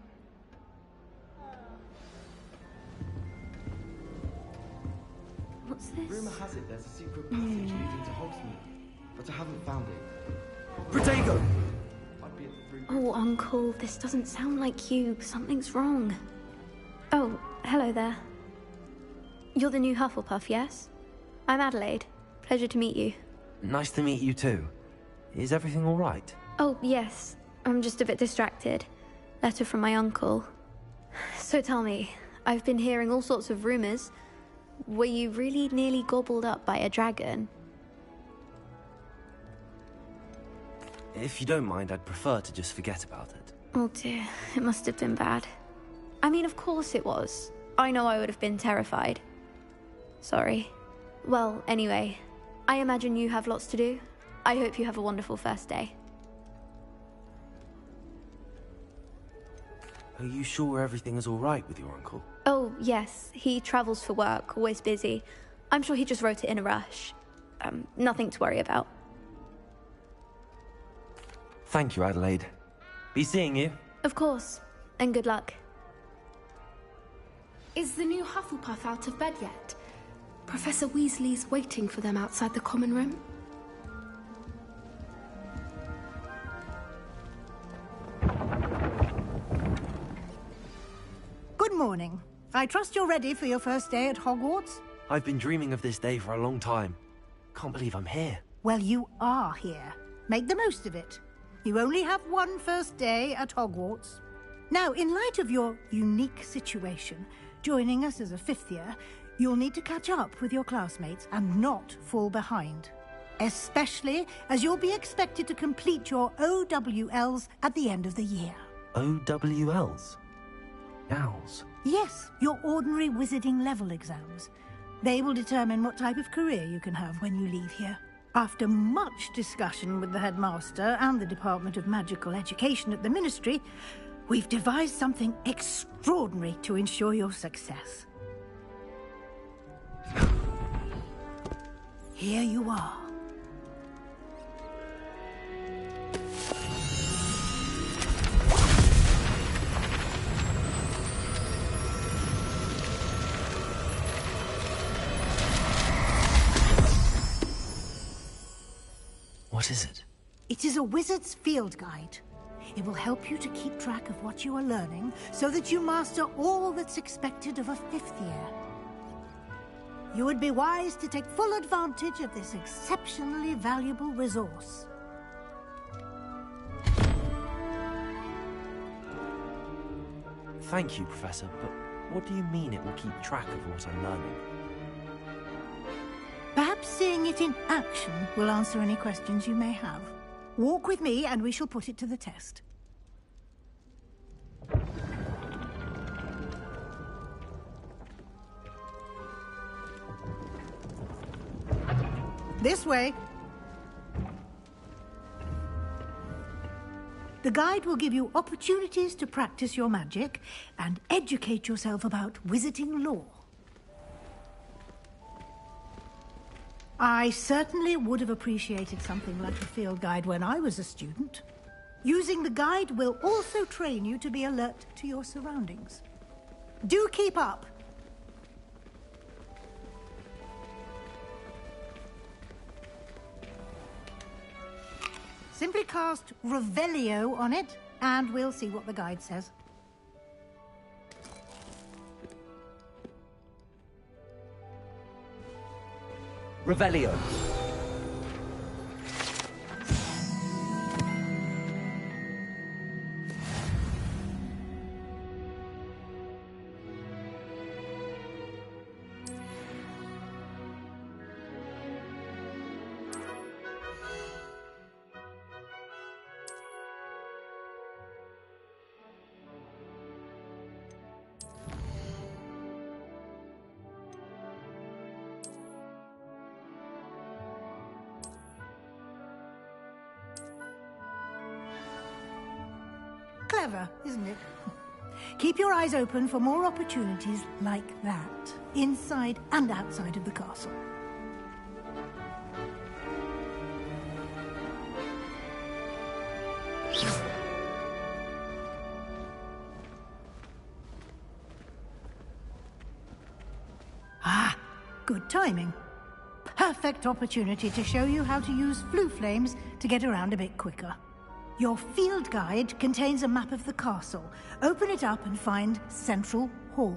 S4: What's this?
S14: Rumor has it there's a secret passage leading to Hogsmeade, but I haven't found it.
S10: Protego!
S14: I'd be at the
S4: Oh, Uncle, this doesn't sound like you. Something's wrong. Oh, hello there. You're the new Hufflepuff, yes? I'm Adelaide. Pleasure to meet you.
S3: Nice to meet you too. Is everything all right?
S4: Oh, yes. I'm just a bit distracted. Letter from my uncle. So tell me, I've been hearing all sorts of rumors. Were you really nearly gobbled up by a dragon?
S3: If you don't mind, I'd prefer to just forget about it.
S4: Oh dear, it must have been bad. I mean, of course it was. I know I would have been terrified. Sorry. Well, anyway, I imagine you have lots to do. I hope you have a wonderful first day.
S3: Are you sure everything is all right with your uncle?
S4: Oh, yes. He travels for work, always busy. I'm sure he just wrote it in a rush. Nothing to worry about.
S3: Thank you, Adelaide. Be seeing you.
S4: Of course. And good luck.
S16: Is the new Hufflepuff out of bed yet? Professor Weasley's waiting for them outside the common room.
S11: Good morning. I trust you're ready for your first day at Hogwarts?
S3: I've been dreaming of this day for a long time. Can't believe I'm here.
S11: Well, you are here. Make the most of it. You only have one first day at Hogwarts. Now, in light of your unique situation, joining us as a fifth year, you'll need to catch up with your classmates and not fall behind. Especially as you'll be expected to complete your OWLs at the end of the year.
S3: OWLs? Owls?
S11: Yes, your ordinary wizarding level exams. They will determine what type of career you can have when you leave here. After much discussion with the headmaster and the Department of Magical Education at the Ministry, we've devised something extraordinary to ensure your success. Here you are.
S3: What is it?
S11: It is a wizard's field guide. It will help you to keep track of what you are learning so that you master all that's expected of a 5th year. You would be wise to take full advantage of this exceptionally valuable resource.
S3: Thank you, Professor, but what do you mean it will keep track of what I'm learning?
S11: Perhaps seeing it in action will answer any questions you may have. Walk with me and we shall put it to the test. This way. The guide will give you opportunities to practice your magic and educate yourself about wizarding lore. I certainly would have appreciated something like a field guide when I was a student. Using the guide will also train you to be alert to your surroundings. Do keep up! Simply cast Revelio on it, and we'll see what the guide says.
S3: Revelio.
S11: Clever, isn't it? Keep your eyes open for more opportunities like that, inside and outside of the castle. Ah, good timing. Perfect opportunity to show you how to use flue flames to get around a bit quicker. Your field guide contains a map of the castle. Open it up and find Central Hall.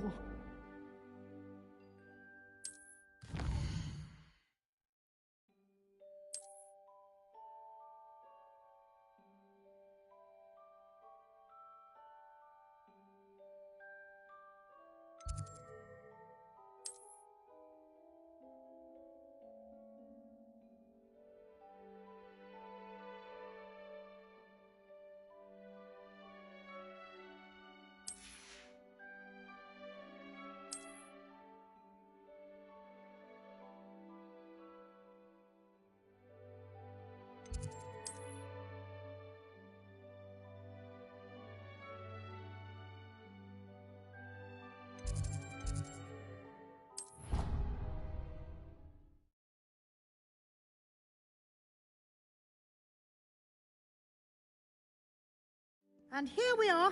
S11: And here we are.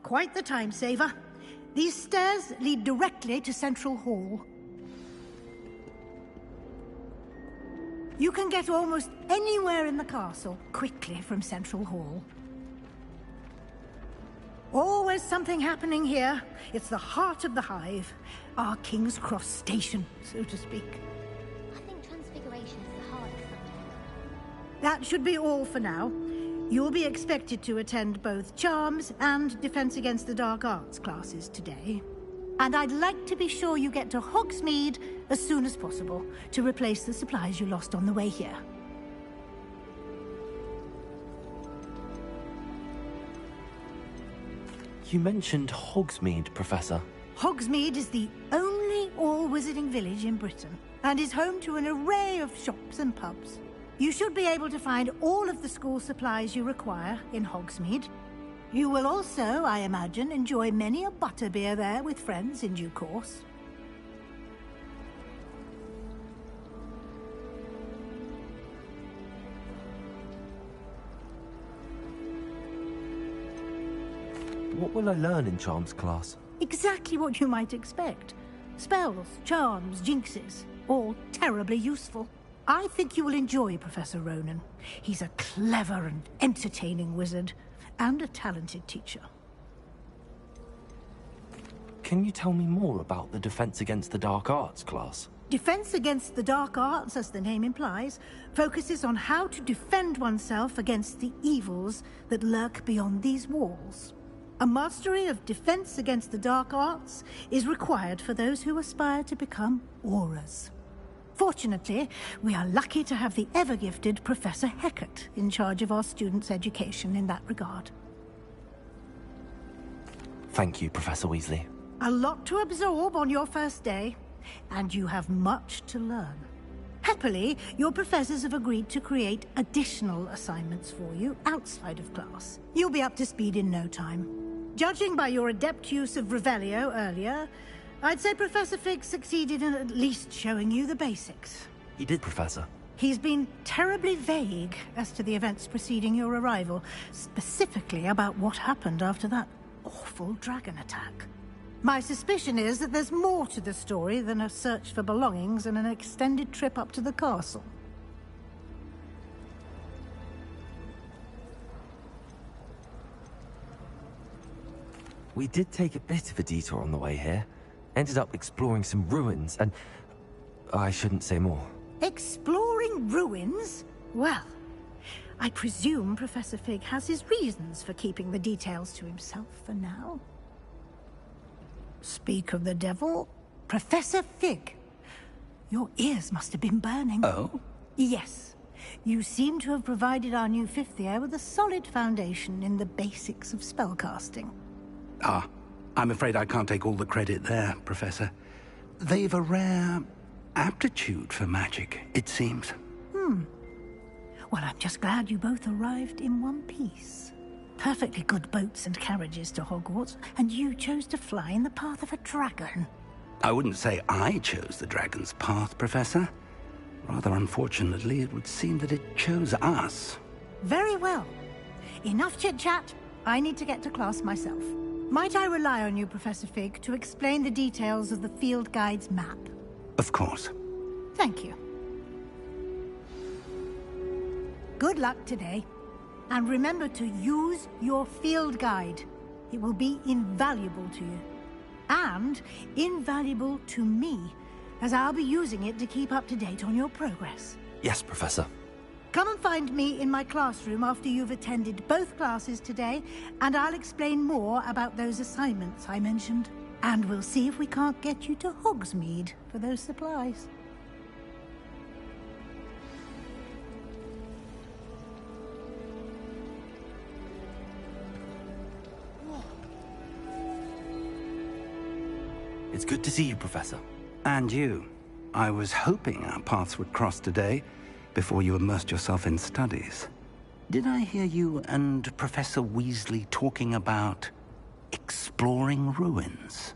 S11: Quite the time saver. These stairs lead directly to Central Hall. You can get almost anywhere in the castle quickly from Central Hall. Always something happening here. It's the heart of the hive. Our King's Cross station, so to speak.
S17: I think Transfiguration is the hardest subject.
S11: That should be all for now. You'll be expected to attend both Charms and Defense Against the Dark Arts classes today. And I'd like to be sure you get to Hogsmeade as soon as possible to replace the supplies you lost on the way here.
S3: You mentioned Hogsmeade, Professor.
S11: Hogsmeade is the only all wizarding village in Britain, and is home to an array of shops and pubs. You should be able to find all of the school supplies you require in Hogsmeade. You will also, I imagine, enjoy many a butterbeer there with friends in due course.
S3: What will I learn in Charms class?
S11: Exactly what you might expect. Spells, charms, jinxes, all terribly useful. I think you will enjoy Professor Ronan. He's a clever and entertaining wizard, and a talented teacher.
S3: Can you tell me more about the Defense Against the Dark Arts class?
S11: Defense Against the Dark Arts, as the name implies, focuses on how to defend oneself against the evils that lurk beyond these walls. A mastery of Defense Against the Dark Arts is required for those who aspire to become Aurors. Fortunately, we are lucky to have the ever-gifted Professor Hecat in charge of our students' education in that regard.
S3: Thank you, Professor Weasley.
S11: A lot to absorb on your first day, and you have much to learn. Happily, your professors have agreed to create additional assignments for you outside of class. You'll be up to speed in no time. Judging by your adept use of Revelio earlier, I'd say Professor Fig succeeded in at least showing you the basics.
S3: He did, Professor.
S11: He's been terribly vague as to the events preceding your arrival, specifically about what happened after that awful dragon attack. My suspicion is that there's more to the story than a search for belongings and an extended trip up to the castle.
S3: We did take a bit of a detour on the way here. Ended up exploring some ruins, and I shouldn't say more.
S11: Exploring ruins? Well, I presume Professor Fig has his reasons for keeping the details to himself for now. Speak of the devil, Professor Fig. Your ears must have been burning.
S5: Oh?
S11: Yes. You seem to have provided our new fifth year with a solid foundation in the basics of spellcasting.
S5: Ah, I'm afraid I can't take all the credit there, Professor. They've a rare aptitude for magic, it seems.
S11: Well, I'm just glad you both arrived in one piece. Perfectly good boats and carriages to Hogwarts, and you chose to fly in the path of a dragon.
S5: I wouldn't say I chose the dragon's path, Professor. Rather unfortunately, it would seem that it chose us.
S11: Very well. Enough chit-chat. I need to get to class myself. Might I rely on you, Professor Fig, to explain the details of the field guide's map?
S5: Of course.
S11: Thank you. Good luck today. And remember to use your field guide. It will be invaluable to you. And invaluable to me, as I'll be using it to keep up to date on your progress.
S3: Yes, Professor.
S11: Come and find me in my classroom after you've attended both classes today, and I'll explain more about those assignments I mentioned. And we'll see if we can't get you to Hogsmeade for those supplies.
S3: It's good to see you, Professor.
S5: And you. I was hoping our paths would cross today, before you immersed yourself in studies. Did I hear you and Professor Weasley talking about exploring ruins?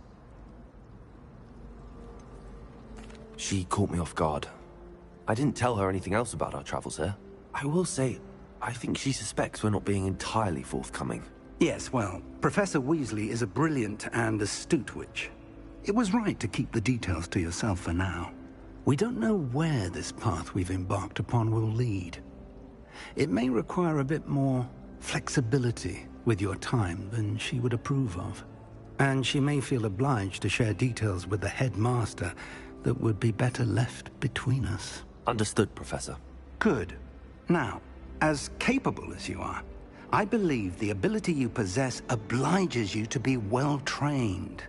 S3: She caught me off guard. I didn't tell her anything else about our travels here. I will say, I think she suspects we're not being entirely forthcoming.
S5: Yes, well, Professor Weasley is a brilliant and astute witch. It was right to keep the details to yourself for now. We don't know where this path we've embarked upon will lead. It may require a bit more flexibility with your time than she would approve of. And she may feel obliged to share details with the headmaster that would be better left between us.
S3: Understood, Professor.
S5: Good. Now, as capable as you are, I believe the ability you possess obliges you to be well-trained.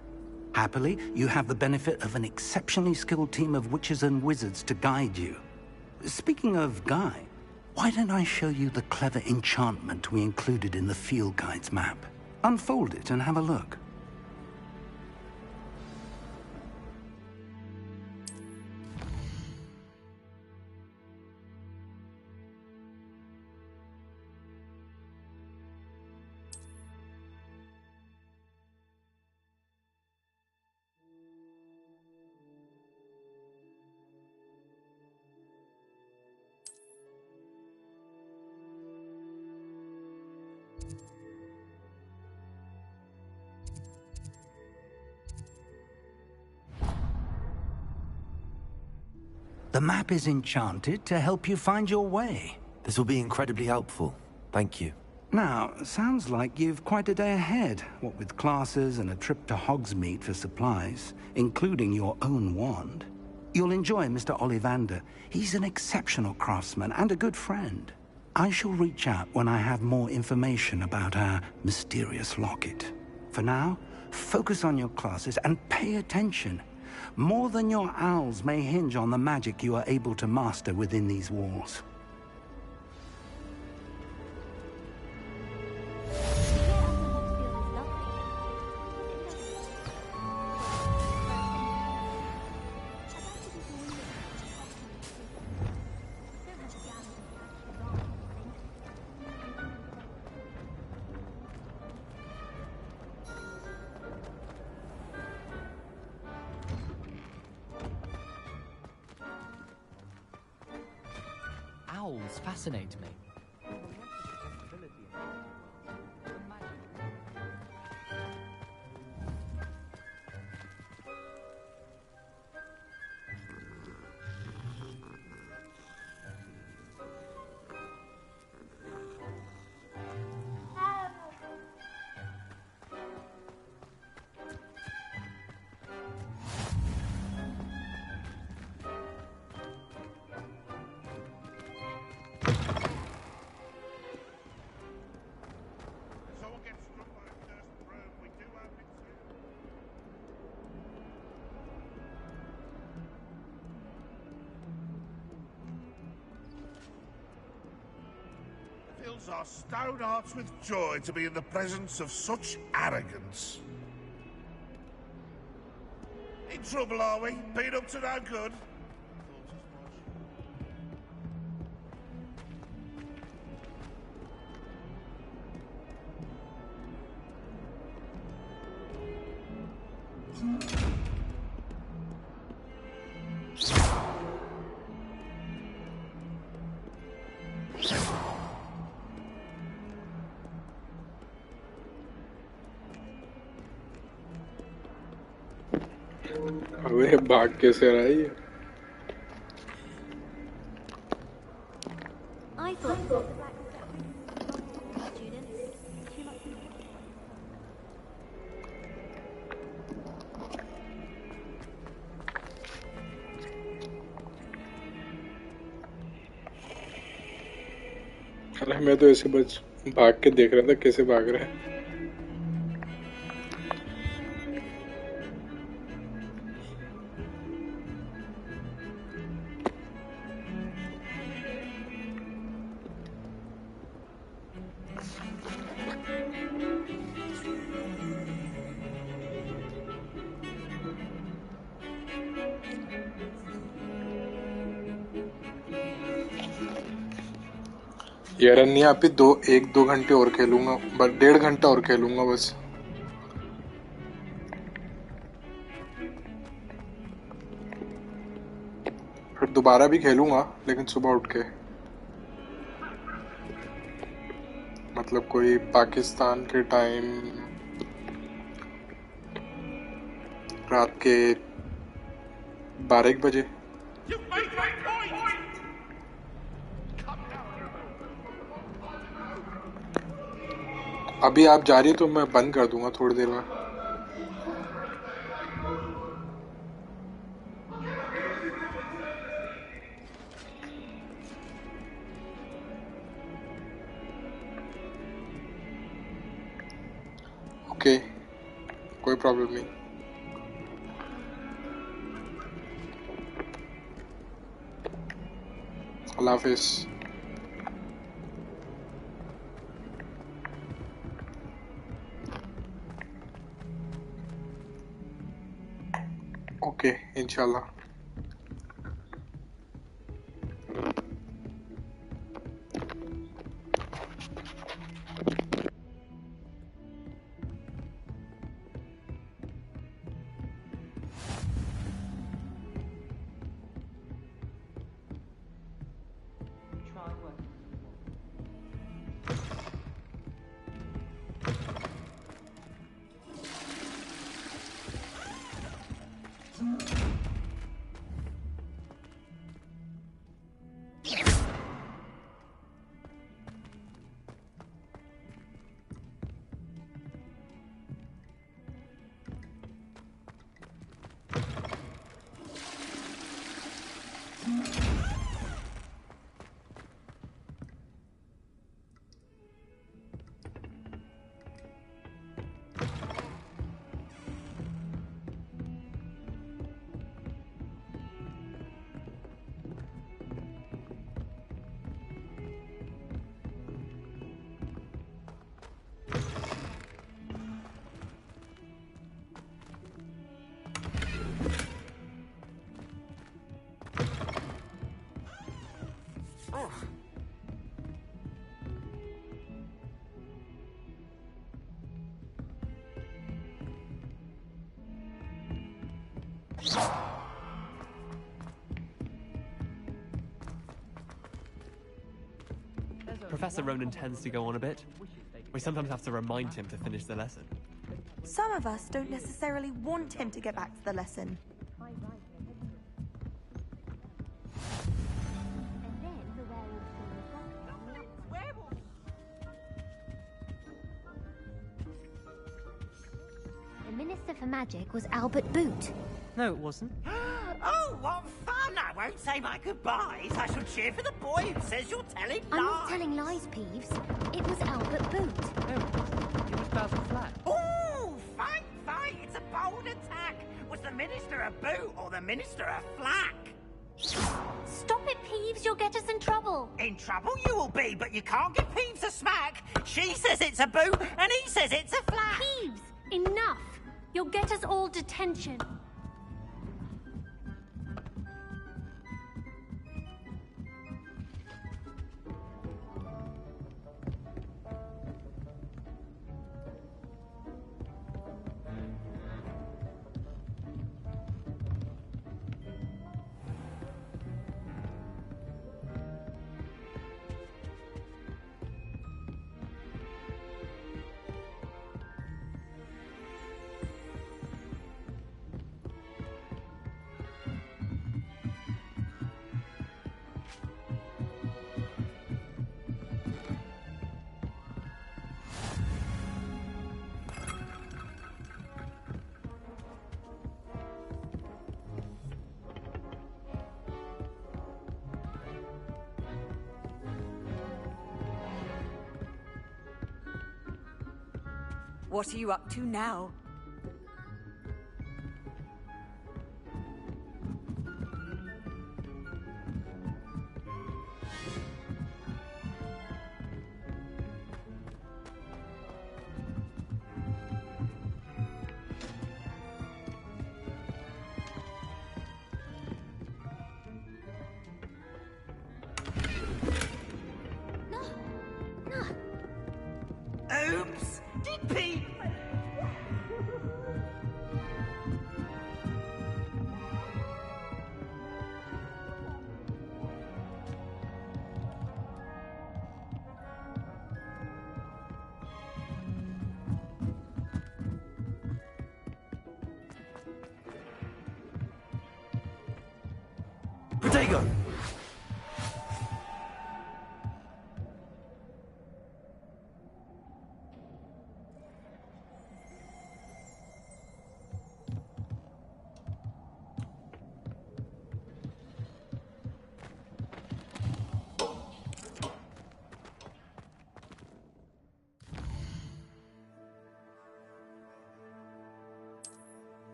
S5: Happily, you have the benefit of an exceptionally skilled team of witches and wizards to guide you. Speaking of guide, why don't I show you the clever enchantment we included in the field guide's map? Unfold it and have a look. The map is enchanted to help you find your way.
S3: This will be incredibly helpful. Thank you.
S5: Now, sounds like you've quite a day ahead, what with classes and a trip to Hogsmeade for supplies, including your own wand. You'll enjoy Mr. Ollivander. He's an exceptional craftsman and a good friend. I shall reach out when I have more information about our mysterious locket. For now, focus on your classes and pay attention. More than your owls may hinge on the magic you are able to master within these walls.
S18: Owls fascinate me.
S19: Fills our stone hearts with joy to be in the presence of such arrogance. In trouble, are we? Been up to no good?
S1: अबे भाग कैसे रहा है ये?
S4: I thought the black students.
S1: अरे मैं तो ऐसे बस भाग के देख रहा था कैसे भाग रहा है. यार नहीं आप ही 1-2 घंटे और खेलूंगा, बस 1.5 घंटा और खेलूंगा बस. फिर दोबारा भी खेलूंगा लेकिन सुबह उठ के, मतलब कोई पाकिस्तान के टाइम रात के 12-1 बजे. अभी आप जा रही तो मैं बंद कर दूंगा थोड़ी देर में. ओके, कोई प्रॉब्लम नहीं. अल्लाह हाफिज. ओके, इंशाल्लाह.
S18: Professor Ronan tends to go on a bit. We sometimes have to remind him to finish the lesson.
S13: Some of us don't necessarily want him to get back to the lesson.
S17: The Minister for Magic was Albert Boot.
S20: No, it wasn't.
S12: Oh, what fun! I won't say my goodbyes. I shall cheer for the boy who says you're telling lies.
S17: I'm not telling lies, Peeves. It was Albert Boot.
S20: No, it wasn't. It was Basil Flack.
S12: Oh, fight, fight! It's a bold attack. Was the Minister a boot or the Minister a flack?
S17: Stop it, Peeves. You'll get us in trouble.
S12: In trouble you will be, but you can't give Peeves a smack. She says it's a boot, and he says it's a flack.
S16: Peeves, enough. You'll get us all detention.
S21: What are you up to now?
S12: Oops! Did Pete...
S3: Protego!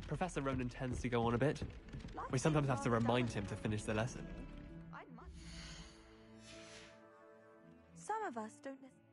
S18: Professor Ronan tends to go on a bit. We sometimes have to remind him to finish the lesson.
S13: Some of us don't necessarily...